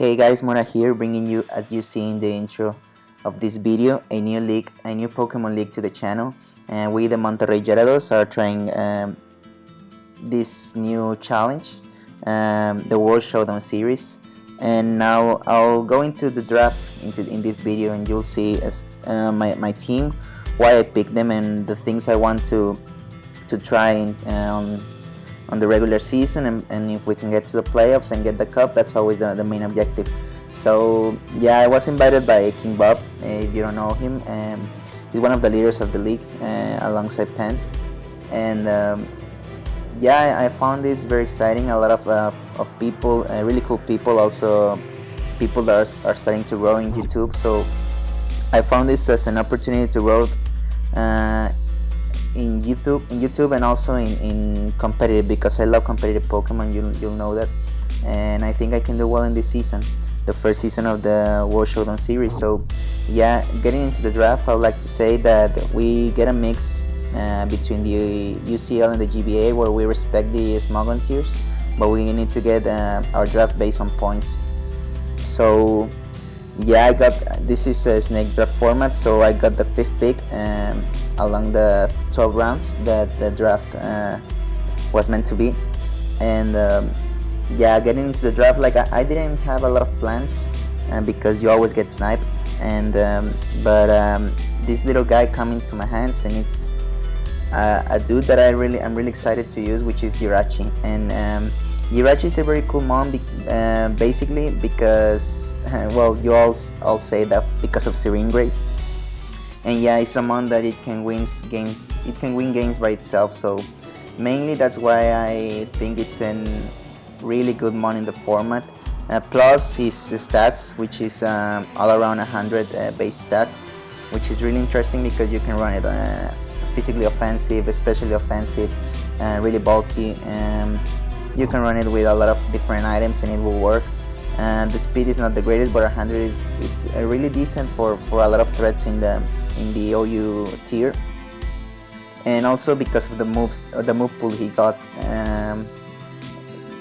Hey guys, Mora here, bringing you, as you see in the intro of this video, a new Pokemon league to the channel. And we, the Monterrey Gyarados, are trying this new challenge, the World Showdown Series. And now I'll go into the draft in this video, and you'll see my team, why I picked them, and the things I want to try on the regular season, and if we can get to the playoffs and get the cup, that's always the main objective. So yeah, I was invited by King Bob. If you don't know him, he's one of the leaders of the league alongside Penn. And yeah, I found this very exciting. A lot of people, really cool people, also people that are starting to grow in YouTube. So I found this as an opportunity to grow in YouTube and also in competitive, because I love competitive Pokemon. You'll know that, and I think I can do well in this season, the first season of the World Showdown Series. So yeah, getting into the draft, I would like to say that we get a mix between the UCL and the GBA, where we respect the Smogon tiers, but we need to get our draft based on points. So yeah, this is a snake draft format, so I got the 5th pick along the 12 rounds that the draft was meant to be. And yeah, getting into the draft, like I didn't have a lot of plans because you always get sniped, and but this little guy come into my hands, and it's a dude that I'm really excited to use, which is Jirachi. And Jirachi is a very cool mon, basically because well, you all say that because of Serene Grace. And yeah, it's a mon that it can win games by itself, so mainly that's why I think it's a really good mon in the format. Plus his stats, which is all around 100 base stats, which is really interesting because you can run it physically offensive, especially offensive, really bulky. You can run it with a lot of different items and it will work. The speed is not the greatest, but 100 it's really decent for a lot of threats in the OU tier. And also because of the move pool he got,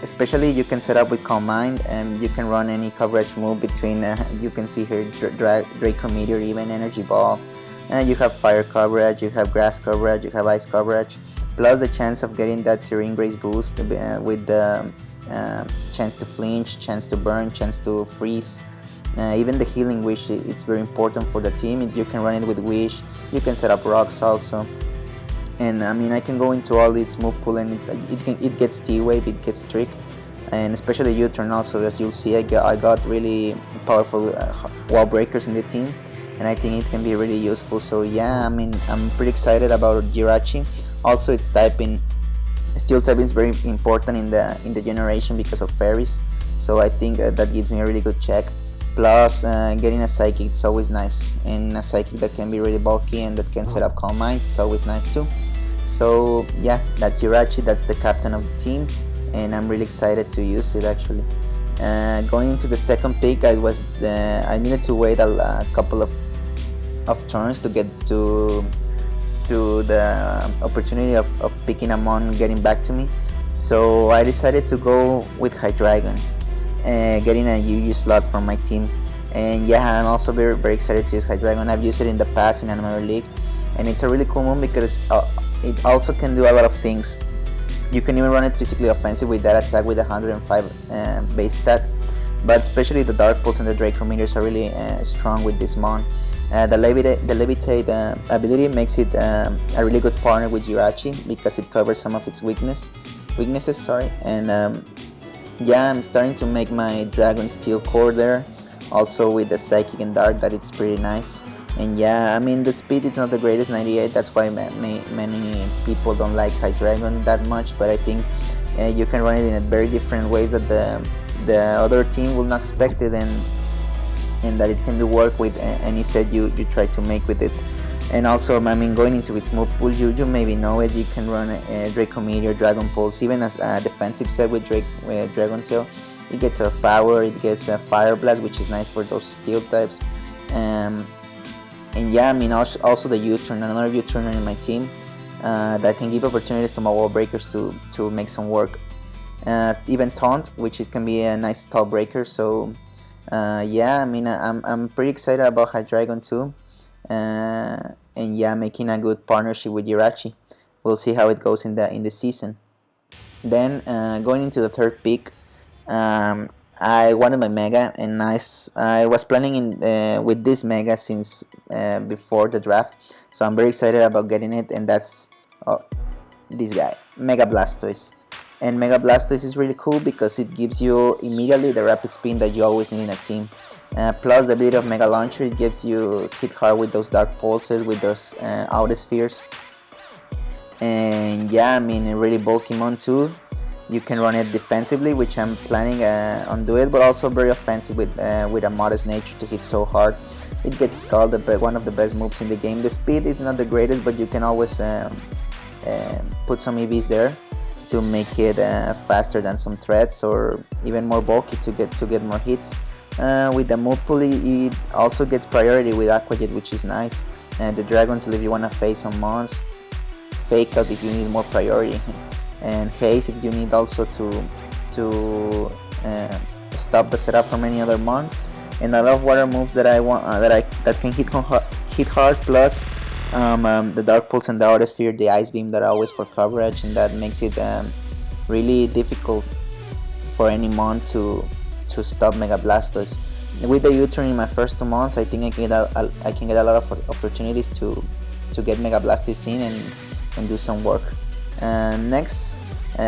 especially you can set up with Calm Mind, and you can run any coverage move between you can see here Draco Meteor, even Energy Ball. You have fire coverage, you have grass coverage, you have ice coverage, plus the chance of getting that Serene Grace boost with the chance to flinch, chance to burn, chance to freeze. Even the healing wish, it's very important for the team. You can run it with wish, you can set up rocks also. And I mean, I can go into all its move pool, and it gets T-Wave, it gets Trick, and especially U-Turn also. As you'll see, I got really powerful wall breakers in the team, and I think it can be really useful. So yeah, I mean, I'm pretty excited about Jirachi. Also, its typing, Steel typing, is very important in the generation because of fairies. So I think that gives me a really good check. Plus, getting a Psychic is always nice, and a Psychic that can be really bulky and that can set up Calm Minds is always nice too. So yeah, that's Jirachi, that's the captain of the team, and I'm really excited to use it actually. Going into the 2nd pick, I needed to wait a couple of turns to get to the opportunity of picking a mon getting back to me. So I decided to go with Hydreigon, getting a UU slot from my team. And yeah, I'm also very excited to use Hydreigon. I've used it in the past in another league, and it's a really cool mon because it also can do a lot of things. You can even run it physically offensive with that attack with 105 base stat, but especially the Dark Pulse and the Draco Meteors are really strong with this mon. The Levitate ability makes it a really good partner with Jirachi because it covers some of its weaknesses. Sorry. And yeah, I'm starting to make my Dragon Steel core there, also with the Psychic and Dark, that it's pretty nice. And yeah, I mean, the speed is not the greatest, 98, that's why many people don't like Hydreigon that much, but I think you can run it in a very different ways that the other team will not expect it, and that it can do work with any set you try to make with it. And also, I mean, going into its move pool, you maybe know it, you can run Draco Meteor, Dragon Pulse, even as a defensive set with Dragon Tail. It gets a power, it gets a Fire Blast, which is nice for those steel types. And yeah, I mean, also the U-Turn, another U-Turner in my team that can give opportunities to my wall breakers to make some work. Even Taunt, which can be a nice stall breaker. So Yeah, I mean, I'm pretty excited about Hydreigon too, and yeah, making a good partnership with Jirachi. We'll see how it goes in the season. Then going into the third pick, um, I wanted my Mega, and I was planning with this Mega since before the draft, so I'm very excited about getting it, and that's this guy, Mega Blastoise. And Mega Blastoise is really cool because it gives you immediately the rapid spin that you always need in a team. Plus the ability of Mega Launcher, it gives you hit hard with those Dark Pulses, with those Outer Spheres. And yeah, I mean, a really bulky mon too. You can run it defensively, which I'm planning on doing, but also very offensive with a modest nature to hit so hard. It gets Scald, one of the best moves in the game. The speed is not the greatest, but you can always put some EVs there to make it faster than some threats, or even more bulky to get more hits. With the move pool, it also gets priority with Aqua Jet, which is nice. The Dragon Tail if you want to face some mons, Fake Out if you need more priority, and Haze if you need also to stop the setup from any other mon. And a lot of water moves that I want that can hit hard. Plus the Dark Pulse and the Outer Sphere, the Ice Beam that are always for coverage, and that makes it really difficult for any mon to stop Mega Blastoise. With the U-turn in my first 2 months, I think I can get a lot of opportunities to get Mega Blastoise in and do some work. Next,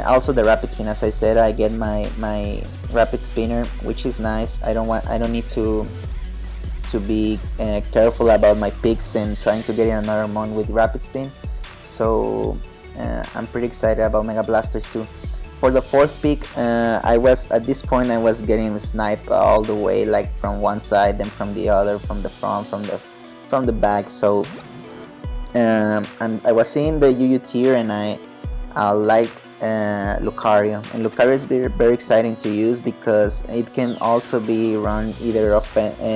also the Rapid Spin. As I said, I get my Rapid Spinner, which is nice. I don't need to be careful about my picks and trying to get in another mon with Rapid Spin. So I'm pretty excited about Mega Blastoise too. For the fourth pick, at this point I was getting sniped all the way, like from one side, then from the other, from the front, from the back. So I was seeing the UU tier, and I like Lucario, and Lucario is very exciting to use because it can also be run either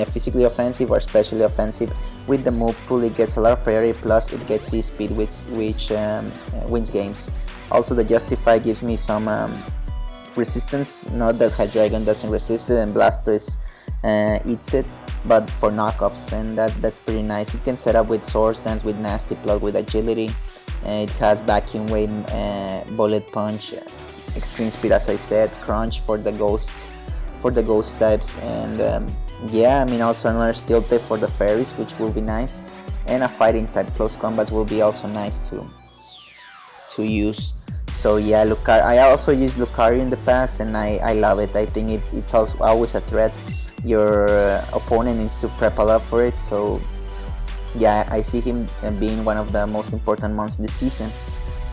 physically offensive or specially offensive. With the move pool, it gets a lot of priority, plus it gets C-Speed, which wins games. Also, the Justify gives me some resistance. Not that Hydreigon doesn't resist it and Blastoise eats it, but for knockoffs, and that's pretty nice. It can set up with Swords Dance, with Nasty Plug, with Agility. It has Vacuum Wave, Bullet Punch, Extreme Speed, as I said, Crunch for the ghost types, and yeah, I mean, also another Steel type for the Fairies, which will be nice, and a Fighting type. Close combats will be also nice to use. So yeah, I also used Lucario in the past, and I love it. I think it's also always a threat. Your opponent needs to prep a lot for it, so yeah, I see him being one of the most important mons this season.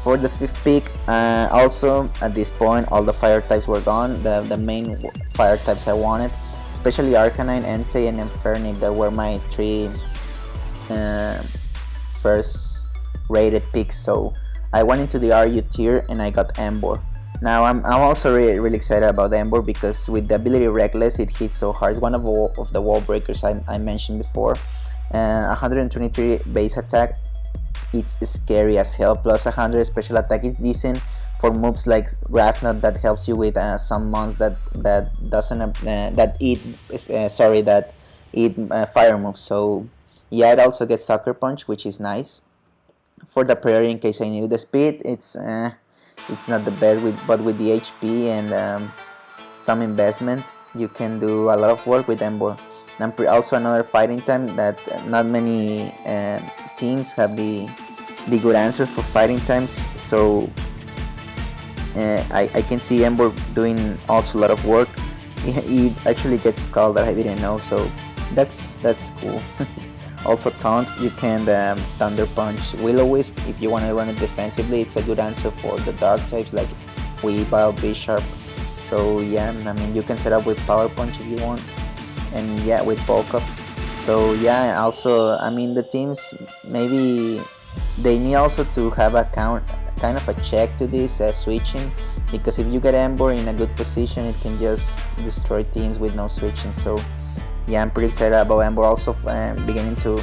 For the fifth pick, also at this point all the fire types were gone, the main fire types I wanted, especially Arcanine, Entei, and Infernape, that were my 3 first rated picks. So I went into the RU tier and I got Emboar. Now I'm also really excited about Emboar because with the ability Reckless, it hits so hard. It's one of the wall breakers I mentioned before. 123 base attack, it's scary as hell. Plus 100 special attack is decent for moves like Grass Knot that helps you with some mons that eat fire moves. So yeah, it also gets Sucker Punch, which is nice. For the priority, in case I need the speed, it's not the best, but with the HP and some investment, you can do a lot of work with Emboar. And also another fighting time that not many teams have the good answers for fighting times. So I can see Emboar doing also a lot of work. He actually gets Scald that I didn't know, so that's cool. Also Taunt, you can Thunder Punch Will-O-Wisp if you want to run it defensively. It's a good answer for the dark types like Weavile, Bisharp. So yeah, I mean, you can set up with Power Punch if you want, and yeah, with Bulk Up. So yeah, also, I mean, the teams, maybe they need also to have a kind of a check to this switching, because if you get Emboar in a good position, it can just destroy teams with no switching. So yeah, I'm pretty excited about Emboar. Also beginning to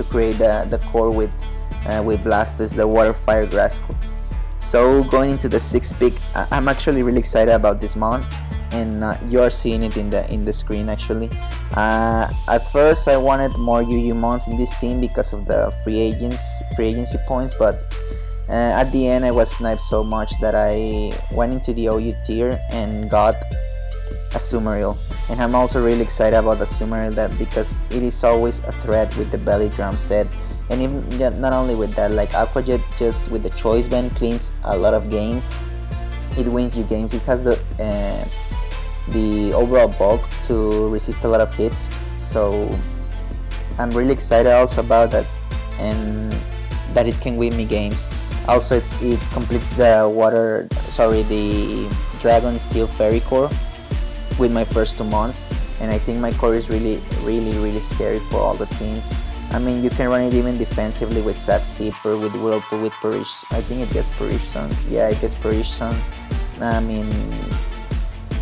create the core with Blastoise, the Water Fire Grass core. So going into the 6th pick, I'm actually really excited about this mon. and you are seeing it in the screen actually. At first I wanted more UU mons in this team because of the free agency points, but at the end I was sniped so much that I went into the OU tier and got a Sumeril. And I'm also really excited about the Sumeril because it is always a threat with the belly drum set. And even not only with that, like Aquajet just with the choice band cleans a lot of games. It wins you games. It has the overall bulk to resist a lot of hits. So I'm really excited also about that, and that it can win me games. Also, it completes the the Dragon Steel Fairy core with my first 2 months, and I think my core is really scary for all the teams. I mean, you can run it even defensively with Sap Zipper, with Whirlpool, with Perish. I think it gets Perish Sun. Yeah, it gets Perish Sun. I mean,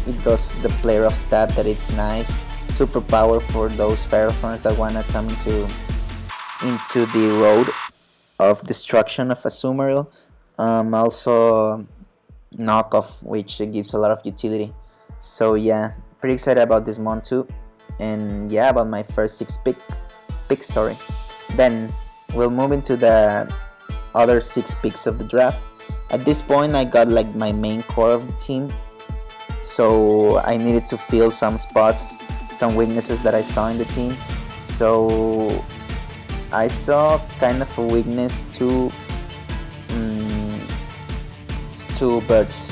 it goes the player of stab that it's nice. Super power for those Ferrothorns that wanna come into the road of destruction of a Sumeril. Also knockoff, which gives a lot of utility. So yeah, pretty excited about this mon too, and yeah, about my first 6 picks. Sorry. Then we'll move into the other 6 picks of the draft. At this point, I got like my main core of the team, so I needed to fill some spots, some weaknesses that I saw in the team. So I saw kind of a weakness to birds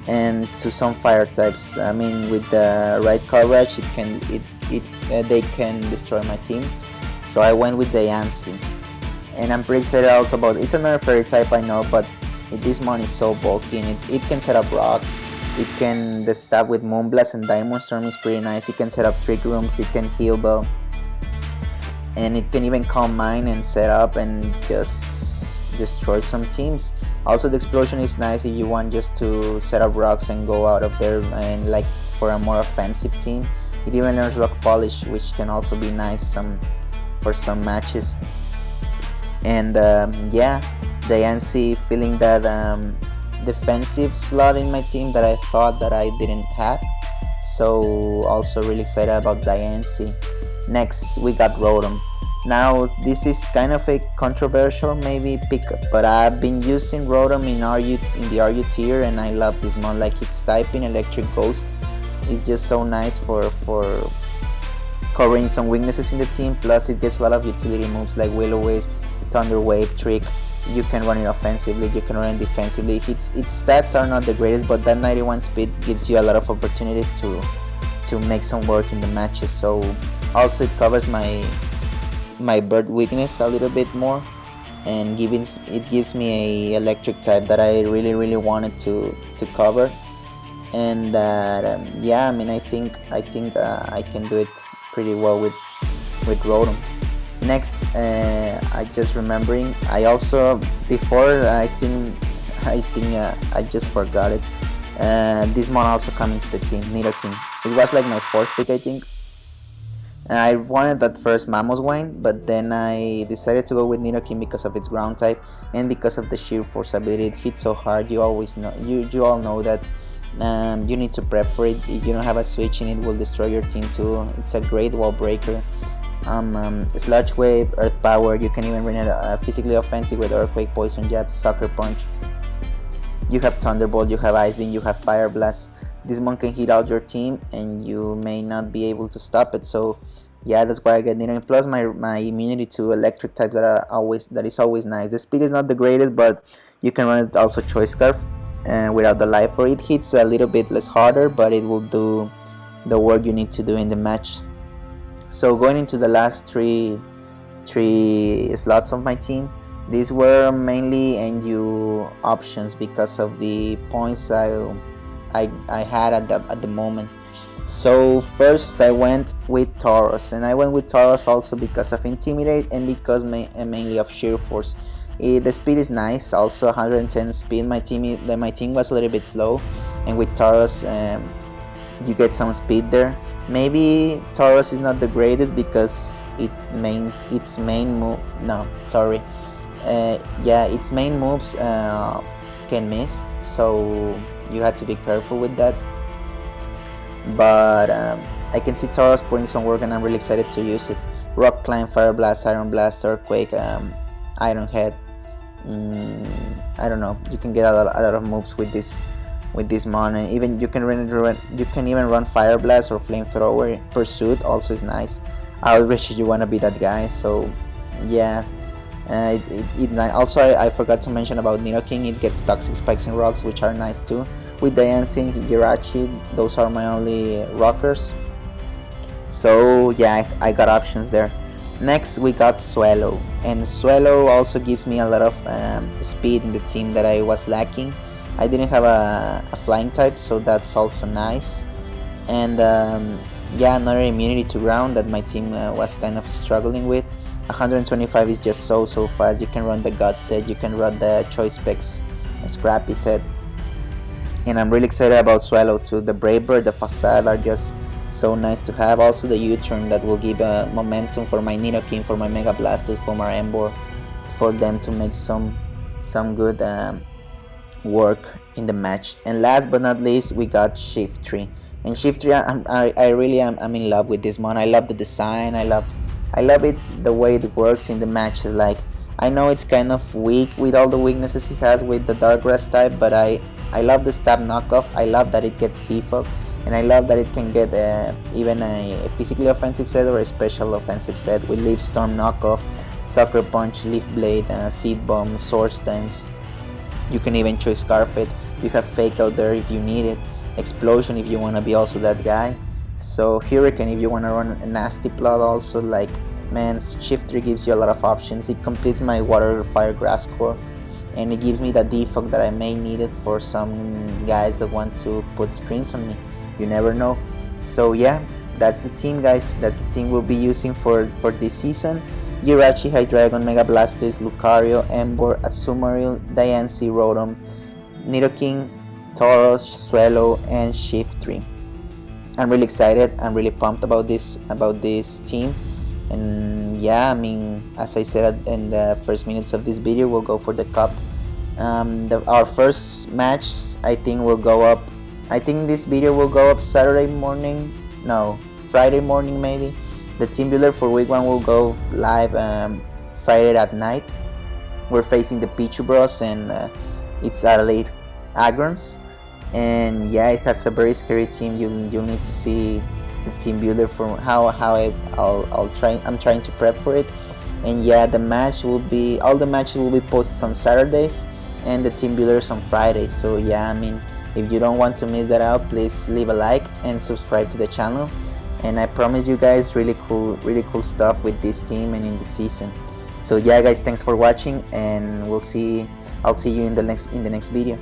and to some fire types. I mean, with the right coverage, they can destroy my team. So I went with the Yancy, and I'm pretty excited also about it's another fairy type, I know, but this mon is so bulky, and it can set up rocks. It can the stab with Moonblast and Diamond Storm is pretty nice. It can set up Trick Rooms. It can heal Bell, and it can even Calm Mind and set up and just destroy some teams. Also, the explosion is nice if you want just to set up rocks and go out of there, and like for a more offensive team. It even learns Rock Polish, which can also be nice for some matches. And yeah, the Yancy filling that defensive slot in my team that I thought that I didn't have. So also really excited about the Yancy. Next we got Rotom. Now this is kind of a controversial maybe pick, but I've been using Rotom in the RU tier, and I love this mon. Like, its typing Electric Ghost is just so nice for covering some weaknesses in the team. Plus it gets a lot of utility moves like Will-O-Wisp, Thunder Wave, Trick. You can run it offensively, you can run it defensively. Its stats are not the greatest, but that 91 speed gives you a lot of opportunities to make some work in the matches. So also it covers my bird weakness a little bit more, and it gives me a electric type that I really wanted to cover. And yeah, I mean, I think I can do it pretty well with Rotom. Next, I just remembering, I also before I just forgot it. This mon also coming to the team, Nidoking. It was like my 4th pick, I think. I wanted that first Mamoswine, but then I decided to go with Nidoking because of its ground type and because of the sheer force ability. It hits so hard. You always know, you all know that. You need to prep for it. If you don't have a switch in, it will destroy your team too. It's a great wall breaker. Sludge Wave, Earth Power. You can even run it physically offensive with Earthquake, Poison Jab, Sucker Punch. You have Thunderbolt, you have Ice Beam, you have Fire Blast. This mon can hit out your team and you may not be able to stop it. So yeah, that's why I get Nidoking. Plus my immunity to electric types that is always nice. The speed is not the greatest, but you can run it also Choice Scarf without the life, or it hits a little bit less harder, but it will do the work you need to do in the match. So going into the last three slots of my team, these were mainly NU options because of the points I had at the moment. So first I went with Tauros, and I went with Tauros also because of Intimidate and because mainly of Sheer Force. The speed is nice, also 110 speed. My team was a little bit slow, and with Tauros you get some speed there. Maybe Tauros is not the greatest because its main moves can miss, so you have to be careful with that. but I can see Tauros putting some work, and I'm really excited to use it. Rock Climb, Fire Blast, Iron Blast, Earthquake, Iron Head. I don't know. You can get a lot of moves with this mon, and even you can even run Fire Blast or Flamethrower. Pursuit also is nice. Outrage if you wanna be that guy. So yeah. Also, I forgot to mention about Nidoking. It gets Toxic Spikes and Rocks, which are nice too. With Diancie, Jirachi, those are my only rockers. So yeah, I got options there. Next we got Swallow, and Swallow also gives me a lot of speed in the team that I was lacking. I didn't have a flying type, so that's also nice. And yeah, another immunity to ground that my team was kind of struggling with. 125 is just so fast. You can run the gut set, you can run the choice specs scrappy set, and I'm really excited about Swallow too. The Brave Bird, the Facade are just so nice to have. Also the U-turn that will give momentum for my Nidoking, for my Mega Blastoise, for my Emboar, for them to make some good work in the match. And last but not least, we got Shiftry. And Shiftry, I really am in love with this mon. I love the design. I love it, the way it works in the matches. Like, I know it's kind of weak with all the weaknesses he has with the Dark Grass type, but I love the stab knockoff. I love that it gets defog, and I love that it can get even a physically offensive set or a special offensive set with Leaf Storm knockoff, Sucker Punch, Leaf Blade, Seed Bomb, Swords Dance. You can even choose Scarf It. You have Fake out there if you need it. Explosion if you want to be also that guy. So Hurricane if you want to run a nasty plot also. Like, man, Shiftry gives you a lot of options. It completes my Water, Fire, Grass core, and it gives me the defog that I may need it for some guys that want to put screens on me. You never know. So yeah, that's the team, guys. That's the team we'll be using for this season. Jirachi, Hydreigon, Mega Blastoise, Lucario, Emboar, Azumarill, Diancie, Rotom, Nidoking, Tauros, Swallow, and Shiftry. I'm really excited. I'm really pumped about this team. And yeah, I mean, as I said in the first minutes of this video, we'll go for the cup. Our first match, I think, will go up. I think this video will go up Saturday morning. No, Friday morning maybe. The team builder for week 1 will go live Friday at night. We're facing the Pichu Bros, and it's Adelaide Agrons. And yeah, it has a very scary team. You'll need to see the team builder for how I'm trying to prep for it. And yeah, all the matches will be posted on Saturdays, and the team builders on Fridays. So yeah, I mean, if you don't want to miss that out, please leave a like and subscribe to the channel. And I promise you guys really cool stuff with this team and in the season. So yeah, guys, thanks for watching, and I'll see you in the next video.